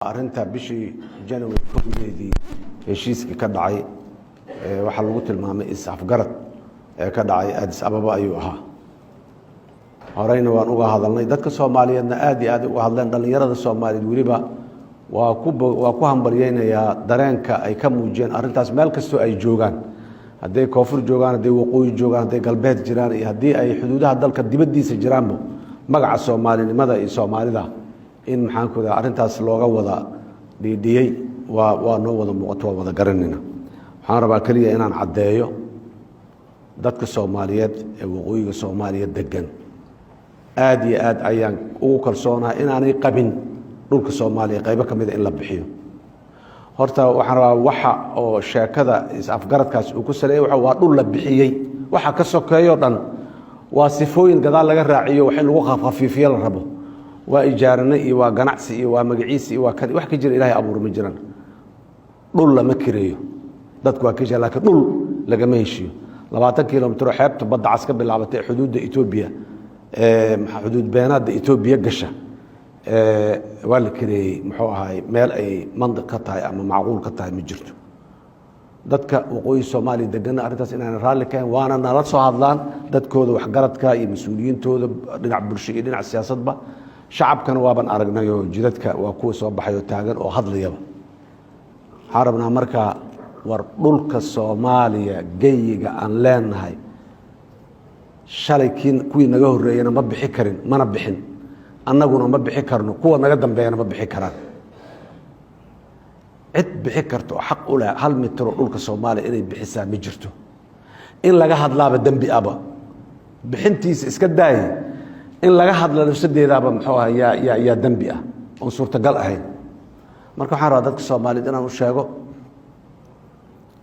arinta bishii January koodeedii heshiiskii ka dhacay waxa lagu tilmaamay is-afgarad ka dhacay Addis Ababa ayuu ahaa. Horeyna waan uga hadalnay dadka Soomaaliyeedna aad iyo aad uga hadleen dhalinyarada Soomaaliyeed waliba waa ku hambalyeynaya dareenka ay ka muujiyeen arintaas meel kasto ay joogaan. Haday koonfur joogaan, haday waqooyi joogaan, haday galbeed jiraan iyo hadii ay xuduudaha dalka dibadiisa jiraanba magaca Soomaalinimada iyo Soomaalida in maxaan ku daa arintaas looga wada dhiidhiyay waa noo wada muuqato wada garanayna. Waxaan rabaa kaliya inaan cadeeyo dadka Soomaaliyeed ee waqooyiga Soomaaliyeed degan aad iyo aad ayaan ugu kalsoonaa inaanay qabin dhulka Soomaaliya qaybo kamid in la bixiyo. Horta waxaan rabaa waxa oo sheekada is-afgaradkaas uu ku saleeyay waa dhul la bixiyay waxa ka sokeeyo dhan waa sifooyin gadaal laga raaciyo wax in lagu khafiifiyo la rabo. waa ijaarana iyo waa ganacsi iyo waa magaciisi iyo waa kan wax ka jira Ilaahay abuur ma jiraan. Dhul lama kireeyo dadku waa ka jira laakiin dhul laga ma heshiyo 20 kiiloomitir xeebta badda cas ka bilaabatay xuduudda Itoobiya xuduud beenaadda Itoobiya gasha waa la kireeyay muxuu ahaay meel ay mandiq ka tahay ama macquul ka tahay ma jirto. dadka waqooyi Soomaaliya degan arintaas inaan raalli ka waana nala soo hadlaan dadkooda wax garadka iyo mas'uuliyintooda dhinac bulsho iyo dhinac siyaasadba shacabkana waaban aragnayo jidadka waa kuwa soo baxayo taagan oo hadlayaba. Waxaan rabnaa markaa war dhulka Soomaaliya geeyiga aan leenahay shalay kuwii naga horeeyana ma bixi karin mana bixin annaguna ma bixi karno kuwa naga dambeeyana ma bixi karaan. cid bixi karto xaq u leh 1 mitir oo dhulka Soomaaliya inay bixisaa ma jirto. in laga hadlaaba dambi aba bixintiisa iska daayay in laga hadlo nafsadeedaba muxuu ahaa ya dambi ah oo suurtagal ahayn. marka waxaan rabaa dadka Soomaaliyeed inaan u sheego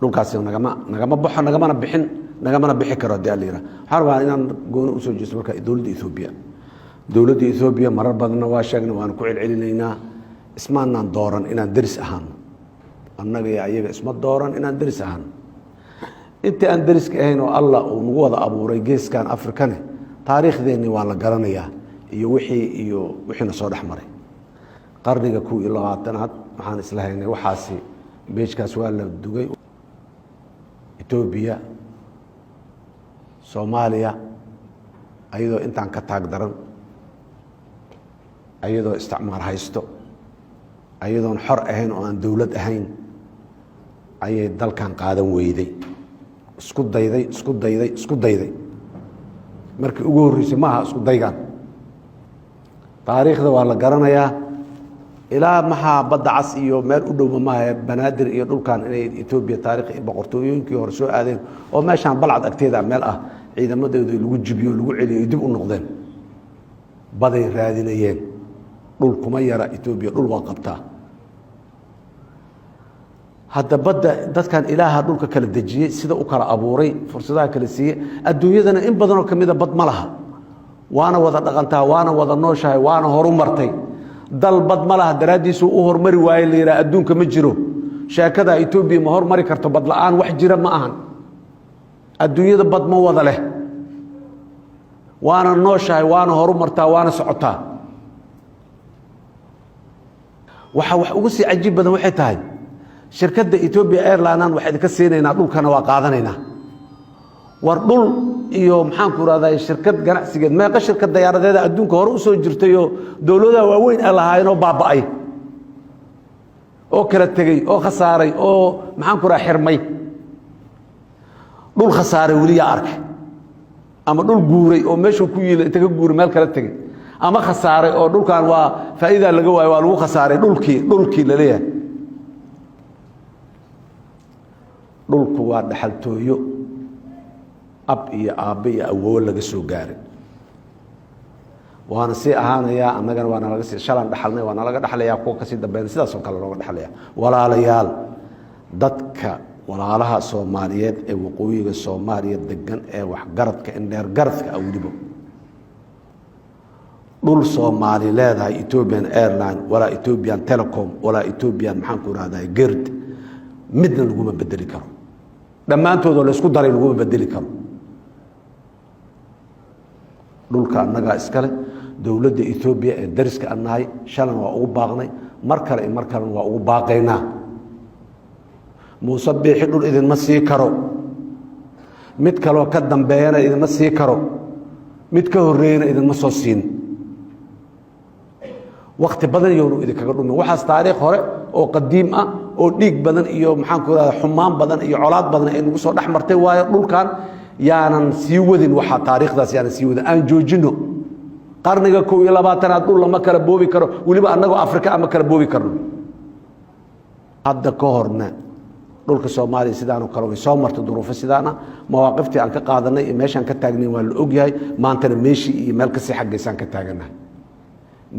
dhulkaasi nagama baxo nagamana bixin nagamana bixi karo daalira. waxaan rabaa inaan gooni u soo jeesto marka dawladda Itoobiya marar badan waa sheegnay waan ku celcelinaynaa ismaanaan dooran inaan daris ahaan annaga iyo ayaga isma dooran inaan daris ahaan inta aan dariska ahayn oo Allah uu nagu wada abuuray geeskan Afrikane taariikhdeeni waa la garanayaa iyo wixii soo dhaxmaray qarniga 20aad waxaan isla haynay waxaasi beejkaas waa la dugay Itoobiya Soomaaliya ayadoo intaan ka taag daran ayadoo isticmaar haysto ayadoon xor ahayn oo aan dawlad ahayn ayay dalkan qaadan weyday isku dayday markii ugu horeysay maaha isku daygan taariikhda waa la garanayaa ilaa maxaa badda cas iyo meel u dhow maaha banaadir iyo dhulkan inay Itoobiya taariikh iyo boqortooyinkii hore soo aadeen oo meeshan balcad agteeda meel ah ciidamadeedu lagu jibiyo lagu celiyo dib u noqdeen baday raadinayeen dhul kuma yara Itoobiya dhul waa qabtaa. hadda badda dadkan ilaaha dhulka kala dajiyay sida u kala abuuray fursadaha kala siiyay adduunyadana in badan oo kamida bad ma laha waana wada dhaqantaa waana wada nooshahay waana horumartay dal bad ma laha daraadiisu u hormari waayay leeyahay adduunka ma jiro sheekada Itoobiya ma hormari karto bad la'aan wax jira ma ahan adduunyada bad ma wada leh waana nooshahay waana horumartaa waana socotaa. waxa wax ugu sii cajiib badan waxay tahay shirkadda Ethiopia Airlines waxay ka siinayna dhulkana waa qaadanaynaa war dhul iyo maxaan ku raadayay shirkad ganacsigeed meeqa shirkad diyaaradeeda adduunka hore u soo jirtay oo dawladaha waaweyn ay lahaayeen oo baaba'ay oo kala tagay oo khasaaray oo maxaan ku raad xirmay dhul khasaaray wali arkay ama dhul guuray oo meesha ku yiilay inta ka guuray meel kala tagay ama khasaaray oo dhulkan waa faa'iido laga waayo waa lagu khasaaray dhulkii la leeyahay. dhulku waa dhaxaltooyo ab iyo aabe iyo awoow laga soo gaaray waana si ahaanaya annagana waana laga sii shalan dhaxalnay waana laga dhaxlayaa kuwa ka sii dambeeyay sidaas oo kale looga dhaxlayaa. walaalayaal dadka walaalaha Soomaaliyeed ee waqooyiga Soomaaliya degan ee wax garadka in dheer garadka awlibo dhul Soomaali leedahay Ethiopian Airlines wala Ethiopian Telecom wala Ethiopian maxaan ku raadayay gerd midna lagu ma bedeli karo dhammaantood la isku daray lagu ma bedeli karo dhulka annaga iskale dowladda Ethiopia ee dariska annahay shalan waa ugu baaqnay mar kale waa ugu baaqaynaa Muuse Biixi dhul idin ma sii karo mid kale ka dambeeyana idin ma sii karo mid ka horeeyna idin ma soo siin waqti badan yoonu idin kaga dhumin waxaas taariikh hore oo qadiim ah oo dhiig badan iyo maxaan ku raada xumaan badan iyo colaad badan ay nagu soo dhaxmartay waayo dhulkan yaanan sii wadin waxa taariikhdaas yaanan sii wadin aan joojino qarniga 22aad dhul lama kala boobi karo waliba annagu Afrika ama kala boobi karno hadda ka horna dhulka Soomaaliya sidaan oo kale way soo martay duruufo sidaana mawaaqiftii aan ka qaadanay meeshan ka taagnay waa la ogyahay maantana meeshii iyo meel ka sii xageysaan ka taaganahay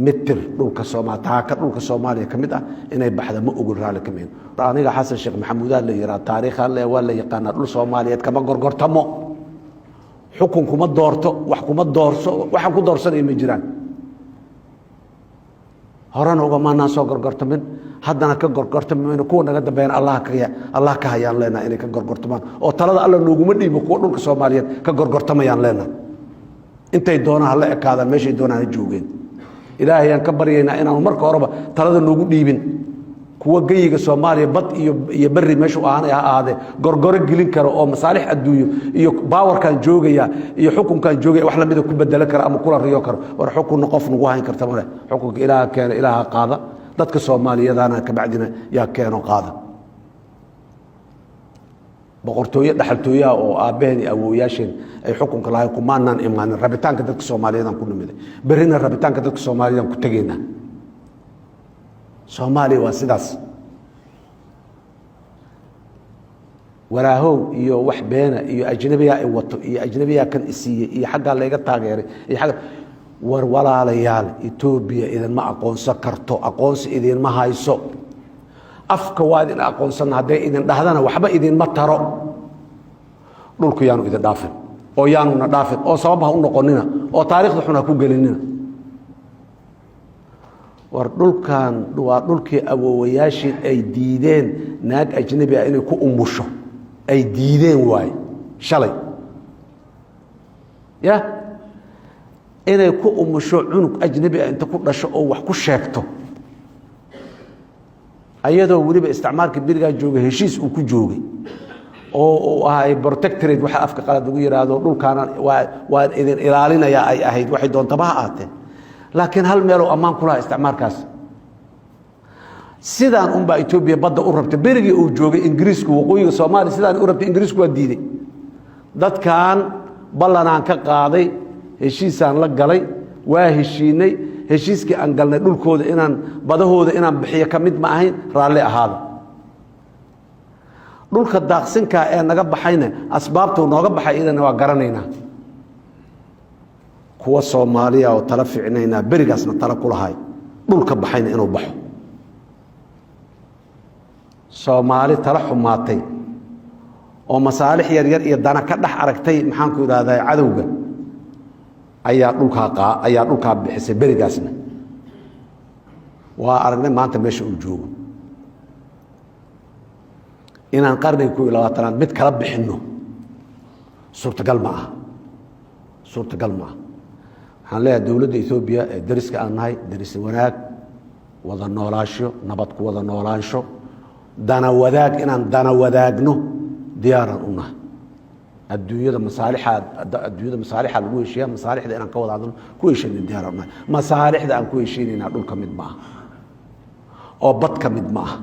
متر دولك الصومال تاك دولك الصومالية كمدة إنه بحث ما أقول رالك مين راني حسن الشيخ محمود اللي يرى تاريخ اللي ولا يقانا دول الصومالية كما قرقر تمو حكمكم الدورتو وحكم الدورسو وحكم دورسن المجران هرانا وما ناس قرقر تمن حدنا كقرقر تمن كونا قد بين الله كهيان لنا إنه كقرقر تمن أو تلا الله نوجو مدي بقول دولك الصومالية كقرقر تميان لنا أنت يدونا هلا كذا ماشي يدونا الجوجين إلهي أن كبرينا إن المرك أوروبا ترى النوجود ديبن كوا جيجا سوماليا بط يبري مشوا أنا هذا قرقر جلين كرو أو مصالح الدنيا باور كان جوجيا يحكم كان جوجيا وإحنا بدو كبدل كرا أم كل الرياكر ورحكم نقف نقواهن كرتمنا حكم إله كان إله قاضي ضدك سوماليا ذانا كبعدنا يا كانوا قاضي بقرتوية دحلتوية أو أبهني أو ياشين أي حكم كلاه كمانن إيمان الربيتان كدك الصوماليين كلهم مده برينا الربيتان كدك الصوماليين كتجينا صومالي واسداس ولا هو يو وحبينا يو أجنبية يوطو يو أجنبية كان إسية يو حاجة اللي قطع غيري يو حاجة ولا ليال إثيوبيا إذا ما أقون سكرتو أقون إذا ما هايسو afka waad in aqoonsan haday idin dhahdana waxba idin ma taro dhulku yaanu idin dhaafin oo yaanu na dhaafin oo sababaha u noqonina oo taariikhda xuna ku gelinina war dhulkan waa dhulkii awoowayaashii ay diideen naag ajnabi ah inay ku umusho ay diideen waay shalay ya inay ku umusho cunug ajnabi ah inta ku dhasho oo wax ku sheegto ayadoo waliba isticmaalka biriga joogay heshiis uu ku joogay oo ay protectorate waxa afka qalad ugu yiraahdo dhulkaana waa idin ilaalinaya ay ahayd waxay doontaba ha aatee laakiin hal meel oo amaan kula isticmaalkaas sidaan umba Ethiopia badda u rabtay birigi uu joogay Ingiriisku waqooyiga Soomaaliya sidaan u rabtay Ingiriisku waa diiday dadkan ballanaan ka qaaday heshiisaan la galay waa heshiinay heshiiskii aan galnay dhulkooda inaan badahooda inaan bixiyo kamid ma ahayn raalli ahaada dhulka daaqsinka ee naga baxayna asbaabtu nooga baxay idana waa garanaynaa kuwa Soomaaliya oo tala fiicnayna berigaasna tala ku lahay dhulka baxayna inuu baxo Soomaali tala xumaatay oo masaalix yar yar iyo dana ka dhax aragtay maxaan ku yiraahdaa cadawga ayaa dhulka bixisay berigaasna waa aragnay maanta meesha uu joogo inaan qarniga 22aad mid kala bixino suurtagal ma aha waxaan leeyahay dowladda Ethiopia ee dariska aan nahay daris wanaag wada noolaasho nabad ku wada noolaansho dana wadaagno diyaaran u nahay الدنيا مصالحها الوشية مصالح ده أنا كود عندهم كويش إن الديار مصالح ده أنا كويشين إن أقول كمد معه أو بط كمد معه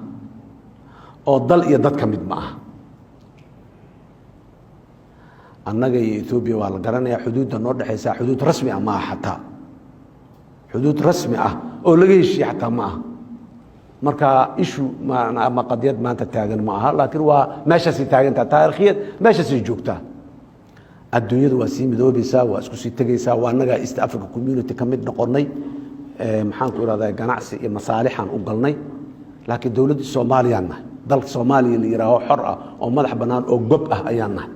أو ضل يضط كمد معه أنا جاي إثيوبيا والقرن يا حدود النورد حيسا حدود رسمي معه حتى حدود رسمي أو لقيش حتى معه marka ishu ma qadiyad maanta taagan ma aha laakiin waa meesha si taagan taariikhiyeed meesha si joogta adduunyadu waa si midoobaysaa waa isku sii tagaysaa waa naga East Africa Community kamid noqonay maxaan ku iraahdaa ganacsi iyo masaalixan u galnay laakiin dawladda Soomaaliyaana dalka Soomaaliya la yiraahdo xor ah oo madax banaan oo gob ah ayaan nahay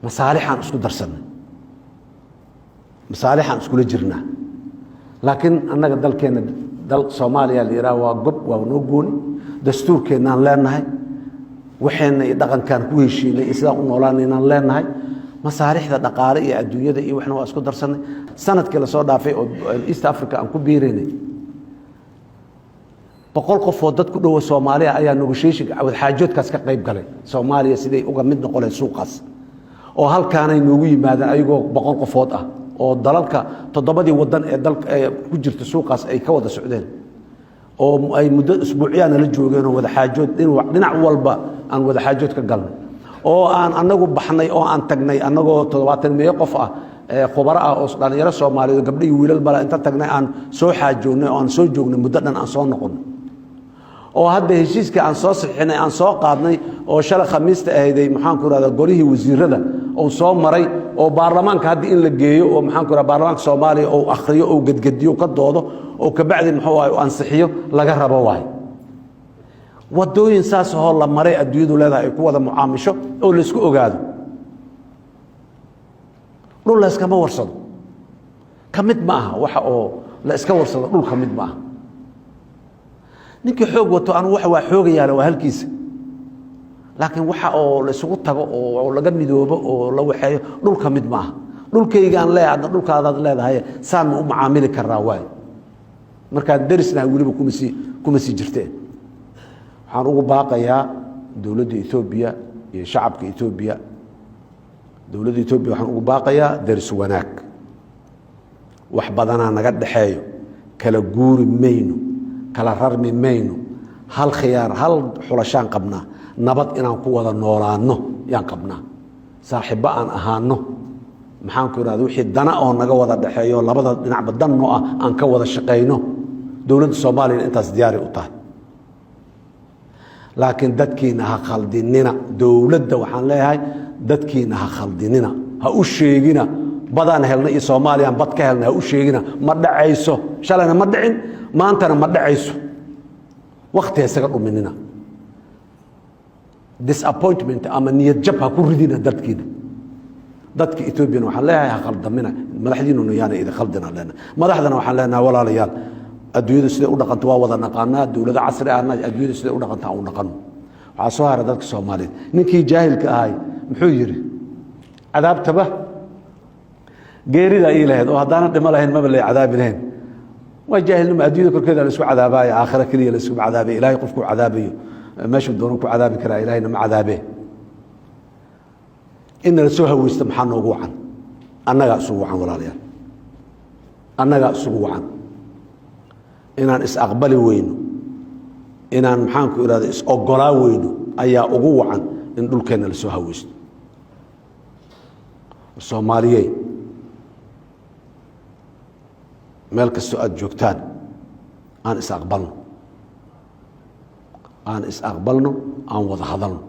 masaalixan isku darsanay masaalixan isku la jirnaa laakiin annaga dalkeena dal Soomaaliya la yiraahdo waa gob waa noo gooni dastuurkeenaan leenahay waxayna dhaqankan ku heshiinay isla u noolaanayna leenahay masaarixda dhaqaale iyo adduunyada iyo waxna waa isku darsanay sanadkii la soo dhaafay oo East Africa aan ku biirinay 100 qof oo dad ku dhow Soomaaliya ayaa negotiation wada xaajoodkaas ka qayb galay Soomaaliya sidii uga mid noqonay suuqaas oo halkaanay noogu yimaadaan ayagoo 100 qofood ah oo dalalka 7 wadan ee dalka ku jirta suuqaas ay ka wada socdeen oo ay muddo usbuuciyaan la joogeen oo wada xaajood dhinac walba aan wada xaajood ka galnay oo aan anagu baxnay oo aan tagnay anagoo 70 qof ah khubaro ah oo dhalinyaro Soomaaliyeed gabdho iyo wiilal bala inta tagnay aan soo xaajoonay oo aan soo joognay muddo dhan aan soo noqon oo hadda heshiiska aan soo saxinay aan soo qaadnay oo shalay khamiista ahayday maxaan ku raada golihii wasiirada oo soo maray oo baarlamaanka hadda in la geeyo oo maxaan ku raada baarlamaanka Soomaaliya oo akhriyo oo gadgadiyo ka doodo oo ka bacdi muxuu ah ansixiyo laga rabo waay wadooyin saas oo la maray adduunyadu leedahay ku wada mucaamisho oo la isku ogaado dhul la iska ma warsado kamid ma aha waxa oo la iska warsado dhul kamid ma aha ninkii xoog wato aan waa xoogayaa waa halkiisa laakiin waxa oo la isugu tago oo laga midoobo oo la waxeeyo dhul kamid ma aha dhulkaygaan leeyahay dhulkaadaad leedahay saan u macaamili karaa waay marka darisna waliba kuma si jirteen waxaan ugu baaqayaa dawladda Itoobiya iyo shacabka Itoobiya dawladda Itoobiya waxaan ugu baaqayaa daris wanaag wax badana naga dhaxeeyo kala guuri mayno kala rarmi mayno hal khiyaar hal xulashaan qabnaa nabad inaan ku wada noolaano yaan qabnaa saaxiibo aan ahaano maxaan ku yiraahdaa wixii dana oo naga wada dhaxeeyo labada dhinacba danno ah aan ka wada shaqeyno dawladda Soomaaliya intaas diyaar u tahay laakiin dadkiina ha khaldinina dawladda waxaan leeyahay dadkiina ha khaldinina ha u sheegina badaan helna iyo Soomaaliya bad ka helna ha u sheegina ma dhacayso shalayna ma dhicin maantana ma dhacayso waqti isaga dhuminina disappointment ama niyad jab ha ku ridina dadka Itoobiya waxaan leeyahay ha khaldamina madaxdiinuna yaana ida khaldina leena madaxdana waxaan leenahay walaalayaal adduunyada sida u dhaqanto waa wada naqaanaa dawladda casri ah adduunyada sida u dhaqanto aan u dhaqano waxa soo haray dadka Soomaaliyeed ninkii jaahilka ahay muxuu yiri cadaabtaba geerida ilaahad oo hadana dhima lahayn ma balay cadaabi lahayn waa jaahilnimo adduunyada korkeeda la isku cadaabay aakhira kaliya la isku cadaabay ilaahay qofku cadaabayo meesha doonku cadaabi kara ilaahayna ma cadaabe in la soo haweysto maxaa noogu wacan annaga isugu wacan walaalayaal annaga isugu wacan inaan is aqbali weyno inaan maxaan ku iraado is ogolaa weyno ayaa ugu wacan in dhulkeena la soo haweysto Soomaaliyeed meel kastoo aad joogtaan aan is aqbalno aan wada hadalno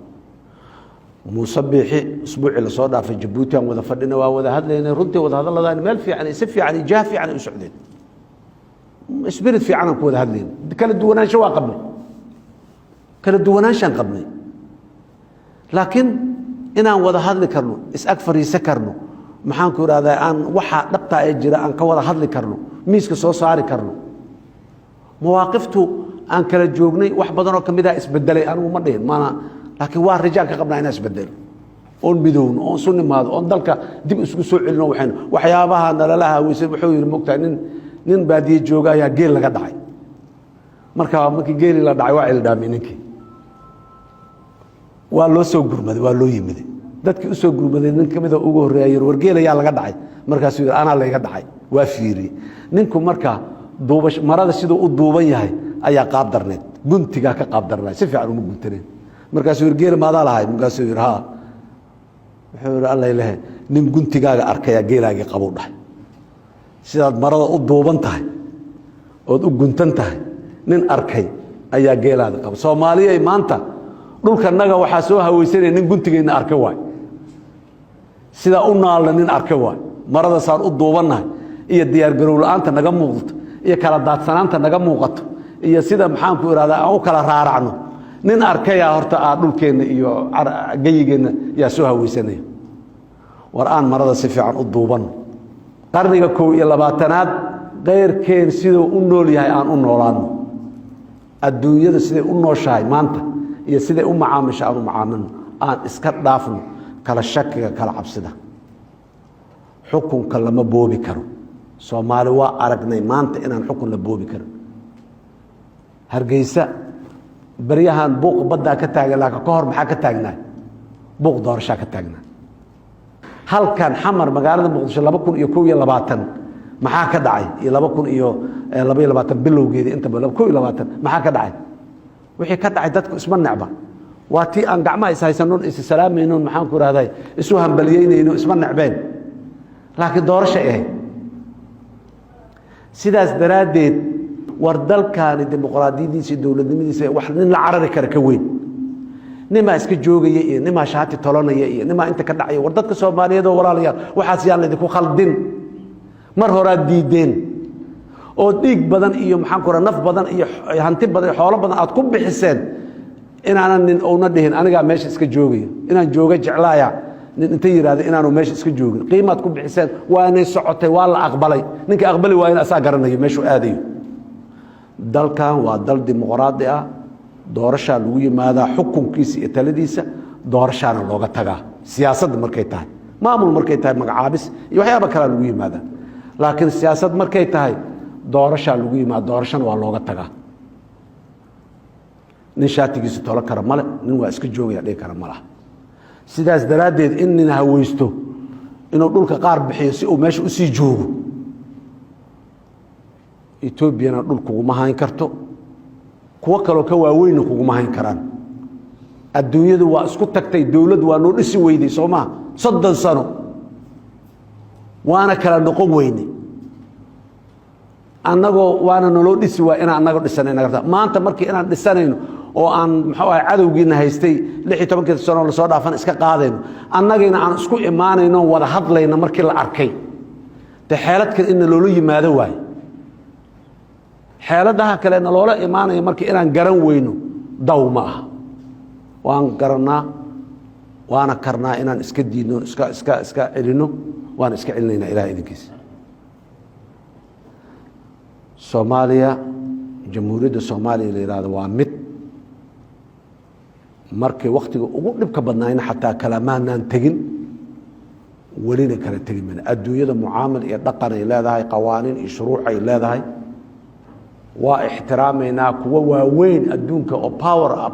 musabbixi usbuuci la soo dhaafay Djibouti aan wada fadhina waa wada hadlaynay runtii wada hadalladaan meel fiican si fiican jaah fiican u socdeen spirit fiican ku wada hadlayn kala duwanaansho waa qabnay kala duwanaanshan qabnay laakiin inaan wada hadli karno is ag fariisan karno maxaan ku iraahdaa aan waxa dhabta ay jira aan ka wada hadli karno miiska soo saari karno mawaaqiftu aan kala joognay wax badan oo kamid ah isbedelay anigu ma dhihin maana laakiin waa rajaan ka qabnaa inaan isbedelo oon midowno oon sunnimaado oon dalka dib isku soo celino waxyaabaha nalalaha weysay wuxuu yiri moogtaa nin baadiye jooga ayaa geel laga dhacay markii geeli la dhacay waa ildhaamay ninkii waa loo soo gurmaday waa loo yimid dadkii u soo gurmaday nin kamid ah ugu horeeyay wargeel ayaa laga dhacay markaas uu ana laga dhacay waa fiiri ninku marka duubash marada sidoo u duuban yahay ayaa qaab darneed guntiga ka qaab darnaa si fiican uma guntaneen markaas wargeel maada lahay markaas uu ha wuxuu Allah ilaahay nin guntigaaga arkaya geelaaga qabow dhahay sidaad marada u duuban tahay oo u guntan tahay nin arkay ayaa geelaada qabo Soomaaliya maanta dhulkanaga waxa soo haweysanay nin guntigeena arkay waay sida u naal nin arkay waay marada saan u duubanahay iyo diyaar garow la'aanta naga muuqato iyo kala daadsanaanta naga muuqato iyo sida maxaan ku iraadaa aan u kala raaracno nin arkay horta dhulkeena iyo gayigeena yaa soo haweysanay war aan marada si fiican u duuban qarniga 21aad qeyrkeen sidoo u nool yahay aan u noolaano adduunyada sidee u nooshahay maanta iyo sidee u macaamisha aan u macaamilno aan iska dhaafno kala shakiga kala cabsida xukunka lama boobi karo Soomaali waa aragnay maanta inaan xukun la boobi karin Hargeysa baryahan buuq badda ka taagan laakiin ka hor maxaa ka taagnaa buuq doorasho ka taagnaa halkan xamar magaalada Muqdisho 2021 maxaa ka dhacay iyo 2022 bilowgeedii inta 2021 maxaa ka dhacay wixii ka dhacay dadku isma necba waa tii aan gacmaha is haysanon is salaamaynon maxaan ku raahday isu hambalyeynayno isma necbeen laakiin doorasho sidaas daraadeed war dalkaani dimuqraadiyadiisa dawladnimadiisa wax nin la carari kara ka weyn nima iska joogaya iyo nima shaati tolanaya iyo nima inta ka dhacay war dadka Soomaaliyeed oo walaalayaal waxaas yaan la idinku khaldin mar hore diideen oo dhiig badan iyo maxaan ku naf badan iyo hanti badan xoolo badan aad ku bixiseen inaanan nin oona dhihin aniga meesha iska joogaya inaan jooga jeclaaya nin inta yiraahdo inaanu meesha iska joogin qiimaad ku bixiseen waa inay socotay waa la aqbalay ninka aqbali waa in asaa garanayo meeshu aadayo dalkan waa dal dimuqraadi ah doorasho lagu yimaada xukunkiisa iyo taladiisa doorashana looga tagaa siyaasadda markay tahay maamul markay tahay magacaabis iyo waxyaabo kale lagu yimaada laakiin siyaasad markay tahay doorasho lagu yimaada doorashana waa looga tagaa nin shaatigiisa tolo kara male nin waa iska joogaya dhig kara malaha sidaas daraadeed in nin haweysto inuu dhulka qaar bixiyo si uu meesha u sii joogo Ethiopiana dhulku uma hayn karto kuwa kale ka waaweyn kuma hayn karaan adduunyadu waa isku tagtay dawlad waa noo dhisi weyday Soomaa 30 sano waana kala noqon weyne annagoo waana noo dhisi waa in annaga dhisanayna garta maanta markii inaan dhisanayno oo aan maxaa ay cadawgiina haystay 16 sano la soo dhaafan iska qaadayno annagina aan isku imaanayno wada hadlayna markii la arkay xeeladkan in loo yimaado waay xeeladaha kale loola imaanay markii inaan garan weyno dawma ah waan garanaa waana karnaa inaan iska diidno iska celino waan iska celinayna ilaahay idinkiisa Soomaaliya jamhuuriyadda Soomaaliya la yiraahdo waa mid markii waqtiga ugu dhibka badnaayna xataa kalamaanaan tagin walina kala tagin adduunyada muaamal iyo dhaqan ay leedahay qawaaniin iyo shuruuc ay leedahay waa ixtiraamayna kuwa waaweyn adduunka oo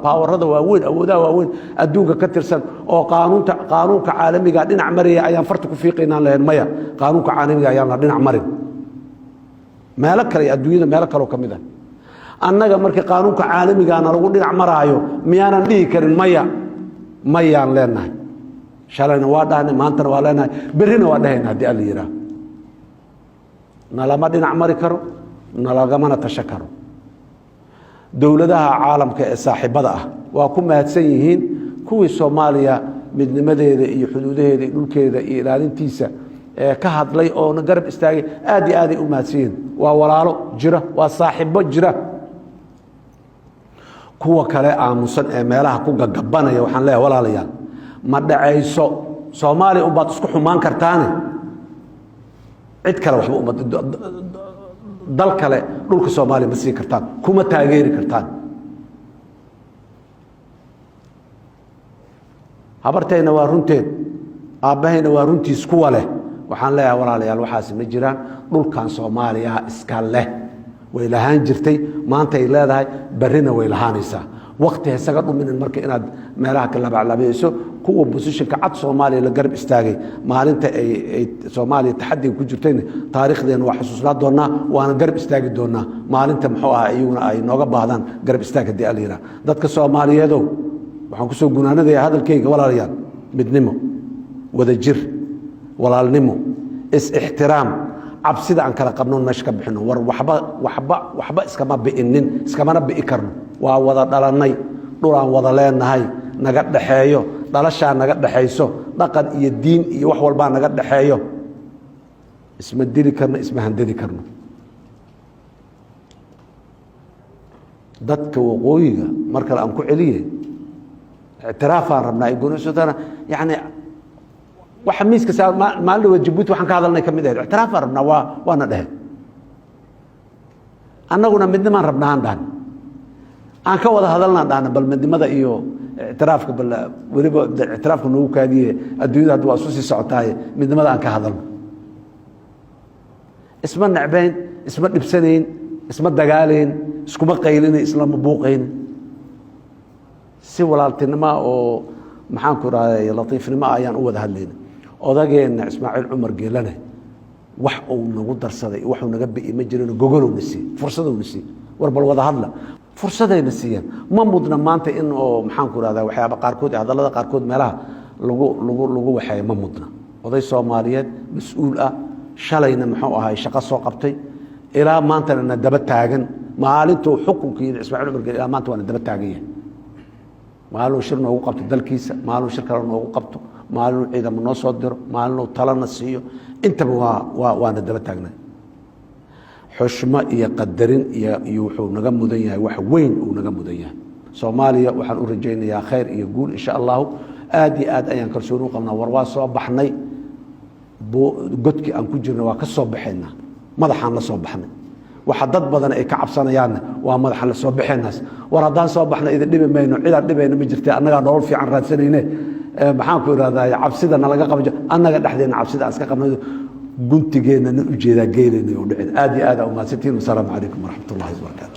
powerada waaweyn awoodaha waaweyn adduunka ka tirsan oo qaanuunka caalamiga dhinac maraya ayaan farta ku fiiqaynaa lahayn maya qaanuunka caalamiga ayaan la dhinac marin meelo kale adduunyada meelo kale oo kamid ah annaga markii qaanuunka caalamiga aan lagu dhinac maraayo miyaanan dhihi karin mayaan leenahay shalayna waa dhahnay maantana waa leenahay berrina waa dhahaynaa haddii alla yidhaah nalama dhinac mari karo nalagamana tasha karo dawladaha caalamka ee saaxiibada ah waa ku mahadsan yihiin kuwii Soomaaliya midnimadeeda iyo xuduudaheeda iyo dhulkeeda iyo ilaalintiisa ka hadlay oo garab istaagay aad iyo aad ay u mahadsan yihiin waa walaalo jira waa saaxiibo jira kuwa kale aamusan ee meelaha ku gagabanaya waxaan leeyahay walaalayaal ma dhacayso Soomaaliya u baad isku xumaan kartaan cid kale waxba u dal kale dhulka Soomaaliya ma sii kartaan kuma taageeri kartaan habartayna waa runteed aabahayna waa runtiis kuwa leh waxaan leeyahay walaalayaal waxaas ma jiraan dhulkan Soomaaliya iska leh way lahaan jirtay maanta ay leedahay barina way lahaanaysaa waqti isaga dhumin marka inaad meelaha kala baclabayso kuwa positionka cad Soomaaliya la garab istaagay maalinta ay Soomaaliya taxadiga ku jirtay taariikhdeena waa xusuusnaa doonaa waana garab istaagi doonaa maalinta muxuu ah ayaguna ay nooga baahdaan garab istaaga diyaaliina dadka Soomaaliyeed waxaan ku soo gunaanadayaa hadalkayga walaalayaal midnimo wada jir walaalnimo is ixtiraam cabsida aan kala qabno meesha ka bixino war waxba iskama bi'inin iskamana bi'i karno waa wada dhalanay dhulaan wada leenahay naga dhaxeeyo dhalasha naga dhaxeyso dhaqan iyo diin iyo wax walba naga dhaxeeyo isma dili karno isma handadi karno dadka waqooyiga marka aan ku celiyay اعترافان ربنا يقولون سودانا يعني وحميس كسر ما له جبوت وحن كهذا لنا كم ده اعترافان ربنا وانا ده أنا قلنا من دمان ربنا عندنا أنا كوضع هذا لنا عندنا بل من دماذا إيو اعترافك بل وريبو اعترافك إنه كذي الدنيا دوا سوسي سعتاي من دماذا أنا كهذا isma nacbayn isma dhibsanayn isma dagaalayn iskuma qaylinayn islama buuqayn si walaaltinimo oo maxaan ku rahay latiifnimo ayaan u wada hadlayna odageena Ismaaciil Cumar Geelane wax uu nagu darsaday wax uu naga bixi ma jirin gogol uu nisi fursad uu nisi war bal wada hadla fursadayna siiyeen ma mudna maanta in oo maxaan ku rahay waxyaabo qaar kood hadalada qaar kood meelaha lagu waxay ma mudna oday Soomaaliyeed mas'uul ah shalayna muxuu ahay shaqo soo qabtay ilaa maantana daba taagan maalintuu xukunkiisa Ismaaciil Cumar Geelane maanta waa daba taagan yahay maalin shir noogu qabto dalkiisa maalin shir kale noogu qabto maalin ciidamo noo soo diro maalin talana siiyo intaba waana daba taagnaa xushmo iyo qadarin iyo wuxuu naga mudan yahay wax weyn uu naga mudan yahay Soomaaliya waxaan u rajaynayaa khayr iyo guul insha Allah aad iyo aad ayaan kalsooni u qabnaa war waa soo baxnay godkii aan ku jirnay waa ka soo baxaynaa madaxaan la soo baxnay waxa dad badan ay ka cabsanayaan waa madaxan la soo baxeenaas war haddaan soo baxnay idin dhibi mayno cid aan dhibayna ma jirtay annaga nolol fiican raadsanayne maxaan ku iraahdaa cabsida nalaga qaban annaga dhexdeena cabsida iska qabnay guntigeena u jeedaa geelina oo dhicin aad iyo aad u mahadsantiin. Assalaamu calaykum waraxmatullaahi wabarakaatuh.